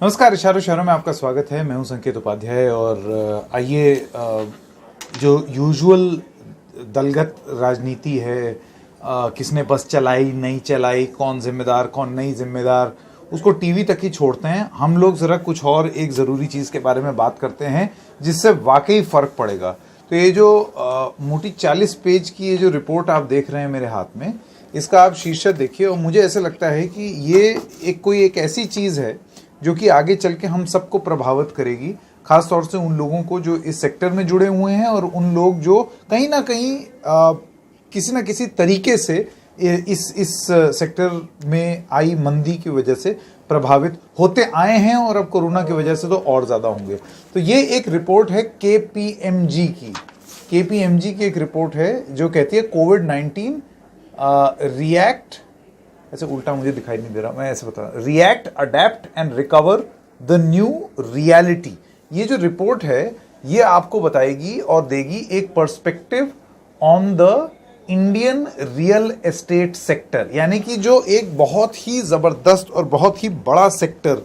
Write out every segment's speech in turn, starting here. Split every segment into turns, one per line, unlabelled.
नमस्कार, इशारों शहरों में आपका स्वागत है। मैं हूं संकेत उपाध्याय और आइए जो यूजुअल दलगत राजनीति है, किसने बस चलाई नहीं चलाई, कौन जिम्मेदार कौन नहीं जिम्मेदार, उसको टीवी तक ही छोड़ते हैं। हम लोग ज़रा कुछ और एक ज़रूरी चीज़ के बारे में बात करते हैं जिससे वाकई फ़र्क पड़ेगा। तो ये जो मोटी 40 पेज की ये जो रिपोर्ट आप देख रहे हैं मेरे हाथ में, इसका आप शीर्षक देखिए और मुझे ऐसा लगता है कि ये कोई एक ऐसी चीज़ है जो कि आगे चल के हम सबको प्रभावित करेगी, खास तौर से उन लोगों को जो इस सेक्टर में जुड़े हुए हैं और उन लोग जो कहीं ना कहीं किसी ना किसी तरीके से इस सेक्टर में आई मंदी की वजह से प्रभावित होते आए हैं और अब कोरोना की वजह से तो और ज़्यादा होंगे। तो ये एक रिपोर्ट है केपीएमजी की एक रिपोर्ट है जो कहती है कोविड-19 रिएक्ट, ऐसे उल्टा मुझे दिखाई नहीं दे रहा, मैं ऐसे बता रहा हूं, react, adapt and recover the new reality. ये जो रिपोर्ट है ये आपको बताएगी और देगी एक perspective on the Indian real estate sector, यानी कि जो एक बहुत ही ज़बरदस्त और बहुत ही बड़ा सेक्टर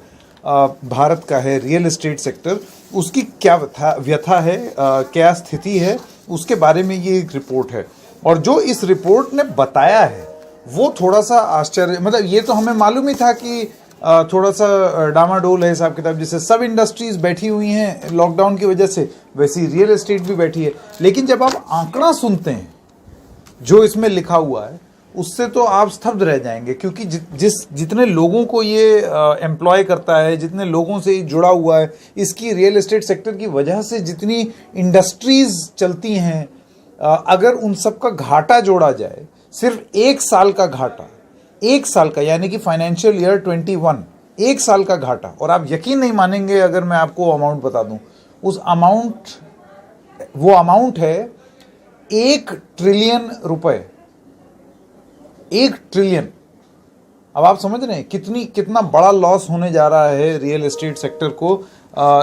भारत का है, रियल एस्टेट सेक्टर, उसकी क्या व्यथा है, क्या स्थिति है, उसके बारे में ये एक रिपोर्ट है। और जो इस रिपोर्ट ने बताया है वो थोड़ा सा आश्चर्य, मतलब ये तो हमें मालूम ही था कि थोड़ा सा डामाडोल है हिसाब किताब, जैसे सब इंडस्ट्रीज बैठी हुई हैं लॉकडाउन की वजह से, वैसी रियल एस्टेट भी बैठी है। लेकिन जब आप आंकड़ा सुनते हैं जो इसमें लिखा हुआ है उससे तो आप स्तब्ध रह जाएंगे, क्योंकि जितने लोगों को ये एम्प्लॉय करता है, जितने लोगों से जुड़ा हुआ है, इसकी रियल एस्टेट सेक्टर की वजह से जितनी इंडस्ट्रीज चलती हैं, अगर उन सब का घाटा जोड़ा जाए, सिर्फ एक साल का घाटा, एक साल का, यानी कि फाइनेंशियल ईयर 21, एक साल का घाटा, और आप यकीन नहीं मानेंगे अगर मैं आपको अमाउंट बता दूं, वो अमाउंट है 1 ट्रिलियन रुपए, 1 ट्रिलियन। अब आप समझ रहे हैं कितना बड़ा लॉस होने जा रहा है रियल एस्टेट सेक्टर को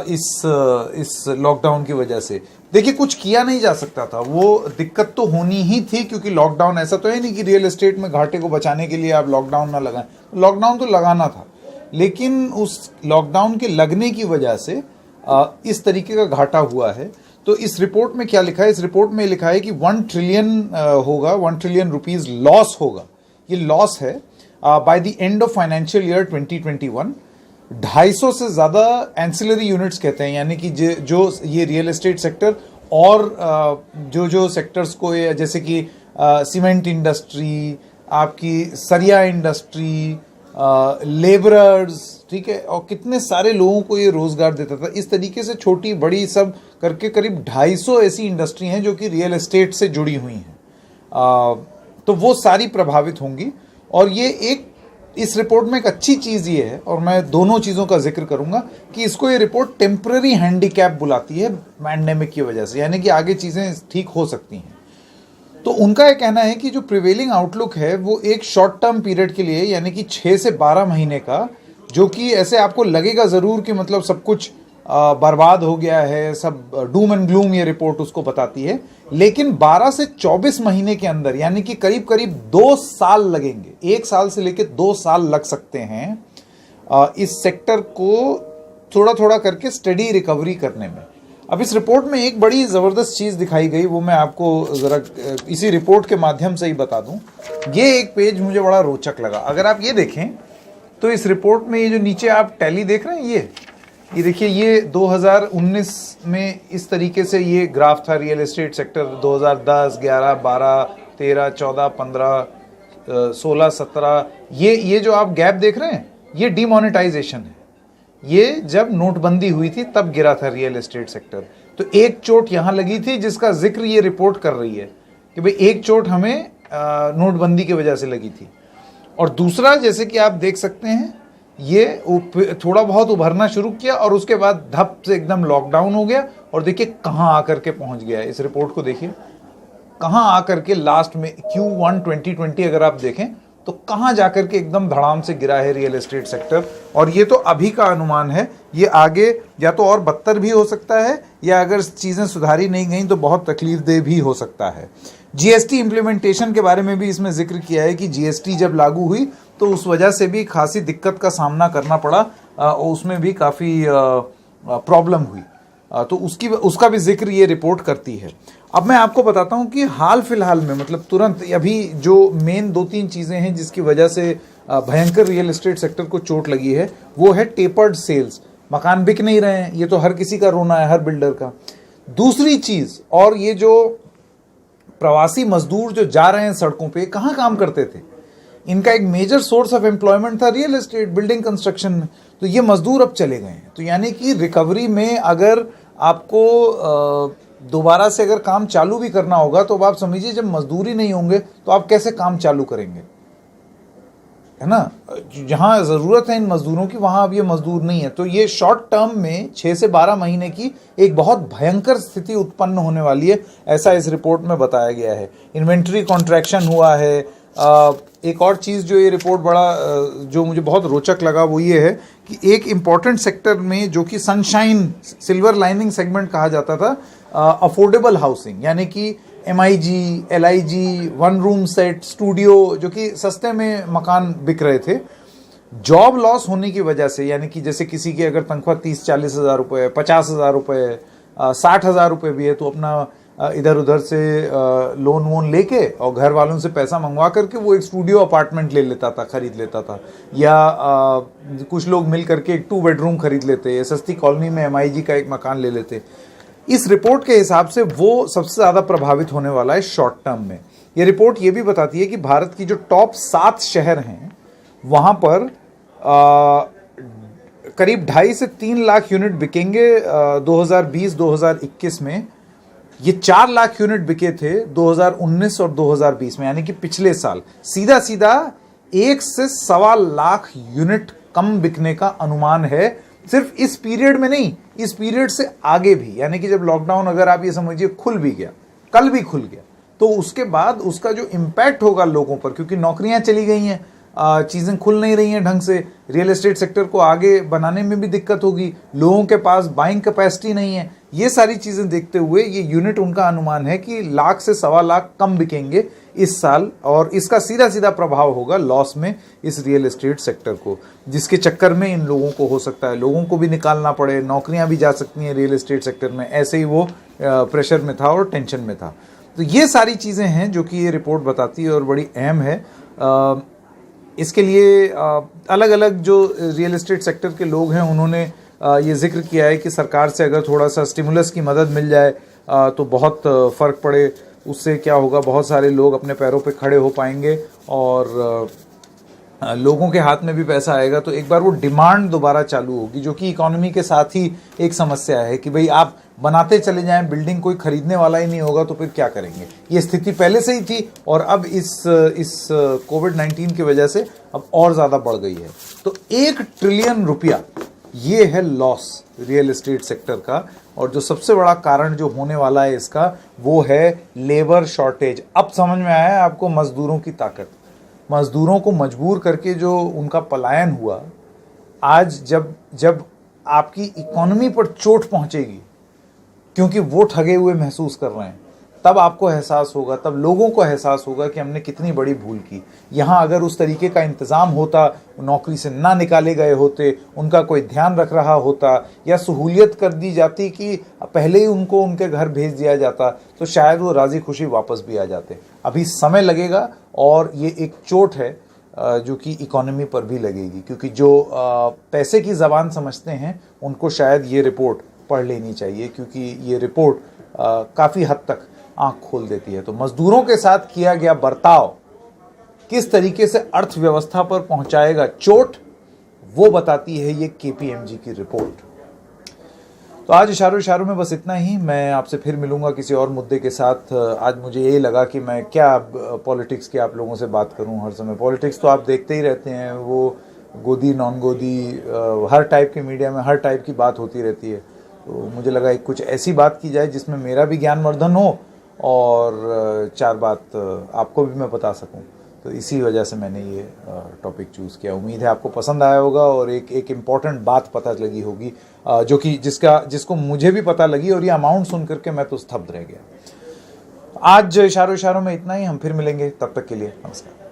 इस लॉकडाउन की वजह से। देखिए, कुछ किया नहीं जा सकता था, वो दिक्कत तो होनी ही थी, क्योंकि लॉकडाउन, ऐसा तो है नहीं कि रियल एस्टेट में घाटे को बचाने के लिए आप लॉकडाउन ना लगाएं, लॉकडाउन तो लगाना था। लेकिन उस लॉकडाउन के लगने की वजह से इस तरीके का घाटा हुआ है। तो इस रिपोर्ट में क्या लिखा है? इस रिपोर्ट में लिखा है कि 1 ट्रिलियन होगा, 1 ट्रिलियन रुपीज लॉस होगा। ये लॉस है by the end of financial year 2021। 250 से ज़्यादा एंसिलरी यूनिट्स कहते हैं, यानी कि जो ये रियल एस्टेट सेक्टर और जो सेक्टर्स को, जैसे कि सीमेंट इंडस्ट्री, आपकी सरिया इंडस्ट्री, लेबरर्स, ठीक है, और कितने सारे लोगों को ये रोजगार देता था। इस तरीके से छोटी बड़ी सब करके करीब 250 ऐसी इंडस्ट्री हैं जो कि रियल एस्टेट से जुड़ी हुई हैं। तो वो सारी प्रभावित होंगी। और ये इस रिपोर्ट में एक अच्छी चीज़ ये है, और मैं दोनों चीज़ों का जिक्र करूंगा, कि इसको ये रिपोर्ट टेम्पररी हैंडीकैप बुलाती है पैंडेमिक की वजह से, यानी कि आगे चीज़ें ठीक हो सकती हैं। तो उनका ये कहना है कि जो प्रिवेलिंग आउटलुक है वो एक शॉर्ट टर्म पीरियड के लिए, यानी कि 6 से 12 महीने का, जो कि ऐसे आपको लगेगा ज़रूर कि मतलब सब कुछ बर्बाद हो गया है, सब डूम एंड ग्लूम, ये रिपोर्ट उसको बताती है। लेकिन 12 से 24 महीने के अंदर, यानी कि करीब करीब 2 साल लगेंगे, 1 साल से लेकर 2 साल लग सकते हैं इस सेक्टर को थोड़ा थोड़ा करके स्टडी रिकवरी करने में। अब इस रिपोर्ट में एक बड़ी ज़बरदस्त चीज़ दिखाई गई, वो मैं आपको ज़रा इसी रिपोर्ट के माध्यम से ही बता दूं। ये एक पेज मुझे बड़ा रोचक लगा। अगर आप ये देखें तो इस रिपोर्ट में ये जो नीचे आप टैली देख रहे हैं, ये देखिए, ये 2019 में इस तरीके से ये ग्राफ था रियल एस्टेट सेक्टर। 2010, 11, 12, 13, 14, 15, 16, 17, ये जो आप गैप देख रहे हैं, ये डिमोनेटाइजेशन है। ये जब नोटबंदी हुई थी तब गिरा था रियल एस्टेट सेक्टर। तो एक चोट यहाँ लगी थी जिसका जिक्र ये रिपोर्ट कर रही है कि भाई एक चोट हमें नोटबंदी की वजह से लगी थी। और दूसरा, जैसे कि आप देख सकते हैं, ये थोड़ा बहुत उभरना शुरू किया और उसके बाद धप से एकदम लॉकडाउन हो गया। और देखिए कहाँ आकर के पहुंच गया है। इस रिपोर्ट को देखिए, कहाँ आकर के लास्ट में Q1 2020 अगर आप देखें तो कहाँ जाकर के एकदम धड़ाम से गिरा है रियल एस्टेट सेक्टर। और ये तो अभी का अनुमान है, ये आगे या तो और बदतर भी हो सकता है, या अगर चीज़ें सुधारी नहीं गई तो बहुत तकलीफदेह भी हो सकता है। जीएसटी इम्प्लीमेंटेशन के बारे में भी इसमें जिक्र किया है कि जीएसटी जब लागू हुई तो उस वजह से भी खासी दिक्कत का सामना करना पड़ा उसमें भी काफ़ी प्रॉब्लम हुई। तो उसका भी जिक्र ये रिपोर्ट करती है। अब मैं आपको बताता हूं कि हाल फिलहाल में, मतलब तुरंत अभी जो मेन 2-3 चीज़ें हैं जिसकी वजह से भयंकर रियल एस्टेट सेक्टर को चोट लगी है, वो है टेपर्ड सेल्स। मकान बिक नहीं रहे हैं, ये तो हर किसी का रोना है, हर बिल्डर का। दूसरी चीज़, और ये जो प्रवासी मजदूर जो जा रहे हैं सड़कों पे, कहाँ काम करते थे? इनका एक मेजर सोर्स ऑफ एम्प्लॉयमेंट था रियल एस्टेट, बिल्डिंग कंस्ट्रक्शन में। तो ये मजदूर अब चले गए हैं। तो यानी कि रिकवरी में अगर आपको दोबारा से अगर काम चालू भी करना होगा, तो अब आप समझिए जब मजदूर ही नहीं होंगे तो आप कैसे काम चालू करेंगे, है ना? जहां जरूरत है इन मजदूरों की, वहां अब ये मजदूर नहीं है। तो ये शॉर्ट टर्म में 6 से 12 महीने की एक बहुत भयंकर स्थिति उत्पन्न होने वाली है, ऐसा इस रिपोर्ट में बताया गया है। इन्वेंट्री कॉन्ट्रैक्शन हुआ है। एक और चीज़ जो ये रिपोर्ट जो मुझे बहुत रोचक लगा, वो ये है कि एक इम्पॉर्टेंट सेक्टर में, जो कि सनशाइन सिल्वर लाइनिंग सेगमेंट कहा जाता था, अफोर्डेबल हाउसिंग, यानी कि MIG, LIG, 1 room set, studio, जो कि सस्ते में मकान बिक रहे थे। जॉब लॉस होने की वजह से, यानी कि जैसे किसी की अगर तनख्वाह 30-40 हज़ार रुपये, 50 हज़ार रुपये, 60 हज़ार रुपये भी है, तो अपना इधर उधर से लोन वोन लेके और घर वालों से पैसा मंगवा करके वो एक स्टूडियो अपार्टमेंट ले लेता था, खरीद लेता था। या कुछ लोग मिल करके एक 2 बेडरूम खरीद लेते, सस्ती कॉलोनी में MIG का एक मकान ले लेते। इस रिपोर्ट के हिसाब से वो सबसे ज़्यादा प्रभावित होने वाला है शॉर्ट टर्म में। ये रिपोर्ट ये भी बताती है कि भारत की जो टॉप 7 शहर हैं, वहाँ पर करीब 2.5 से 3 लाख यूनिट बिकेंगे 2020-2021 में। ये 4 लाख यूनिट बिके थे 2019 और 2020 में, यानी कि पिछले साल। सीधा सीधा 1 से 1.25 लाख यूनिट कम बिकने का अनुमान है, सिर्फ इस पीरियड में नहीं, इस पीरियड से आगे भी। यानी कि जब लॉकडाउन, अगर आप ये समझिए, खुल भी गया, कल भी खुल गया, तो उसके बाद उसका जो इम्पैक्ट होगा लोगों पर, क्योंकि नौकरियां चली गई हैं, चीज़ें खुल नहीं रही हैं ढंग से, रियल एस्टेट सेक्टर को आगे बनाने में भी दिक्कत होगी, लोगों के पास बाइंग कैपेसिटी नहीं है। ये सारी चीज़ें देखते हुए ये यूनिट, उनका अनुमान है कि 1 लाख से 1.25 लाख कम बिकेंगे इस साल, और इसका सीधा सीधा प्रभाव होगा लॉस में इस रियल एस्टेट सेक्टर को, जिसके चक्कर में इन लोगों को हो सकता है लोगों को भी निकालना पड़े, नौकरियां भी जा सकती हैं रियल एस्टेट सेक्टर में। ऐसे ही वो प्रेशर में था और टेंशन में था। तो ये सारी चीज़ें हैं जो कि ये रिपोर्ट बताती है और बड़ी अहम है। इसके लिए अलग अलग जो रियल एस्टेट सेक्टर के लोग हैं, उन्होंने ये जिक्र किया है कि सरकार से अगर थोड़ा सा स्टिमुलस की मदद मिल जाए तो बहुत फ़र्क पड़े। उससे क्या होगा, बहुत सारे लोग अपने पैरों पे खड़े हो पाएंगे और लोगों के हाथ में भी पैसा आएगा, तो एक बार वो डिमांड दोबारा चालू होगी, जो कि इकोनॉमी के साथ ही एक समस्या है कि भाई आप बनाते चले जाएं, बिल्डिंग कोई खरीदने वाला ही नहीं होगा, तो फिर क्या करेंगे। ये स्थिति पहले से ही थी और अब इस कोविड-19 की वजह से अब और ज़्यादा बढ़ गई है। तो 1 ट्रिलियन रुपया ये है लॉस रियल एस्टेट सेक्टर का, और जो सबसे बड़ा कारण जो होने वाला है इसका, वो है लेबर शॉर्टेज। अब समझ में आया है आपको मजदूरों की ताकत, मजदूरों को मजबूर करके जो उनका पलायन हुआ। आज जब आपकी इकोनॉमी पर चोट पहुंचेगी, क्योंकि वो ठगे हुए महसूस कर रहे हैं, तब आपको एहसास होगा, तब लोगों को एहसास होगा कि हमने कितनी बड़ी भूल की। यहाँ अगर उस तरीके का इंतज़ाम होता, नौकरी से ना निकाले गए होते, उनका कोई ध्यान रख रहा होता, या सहूलियत कर दी जाती कि पहले ही उनको उनके घर भेज दिया जाता, तो शायद वो राज़ी खुशी वापस भी आ जाते। अभी समय लगेगा और ये एक चोट है जो कि इकोनॉमी पर भी लगेगी, क्योंकि जो पैसे की ज़बान समझते हैं उनको शायद ये रिपोर्ट पढ़ लेनी चाहिए, क्योंकि ये रिपोर्ट काफ़ी हद तक आंख खोल देती है। तो मजदूरों के साथ किया गया बर्ताव किस तरीके से अर्थव्यवस्था पर पहुंचाएगा चोट, वो बताती है ये KPMG की रिपोर्ट। तो आज इशारों में बस इतना ही। मैं आपसे फिर मिलूंगा किसी और मुद्दे के साथ। आज मुझे ये लगा कि मैं क्या पॉलिटिक्स की आप लोगों से बात करूं। हर समय पॉलिटिक्स तो आप देखते ही रहते हैं, वो गोदी नॉन गोदी हर टाइप के मीडिया में हर टाइप की बात होती रहती है। तो मुझे लगा एक कुछ ऐसी बात की जाए जिसमें मेरा भी ज्ञानवर्धन हो और 4 बात आपको भी मैं बता सकूं। तो इसी वजह से मैंने ये टॉपिक चूज़ किया। उम्मीद है आपको पसंद आया होगा और एक इम्पॉर्टेंट बात पता लगी होगी, जो कि जिसको मुझे भी पता लगी, और ये अमाउंट सुन करके मैं तो स्तब्ध रह गया। आज इशारों में इतना ही। हम फिर मिलेंगे, तब तक के लिए नमस्कार।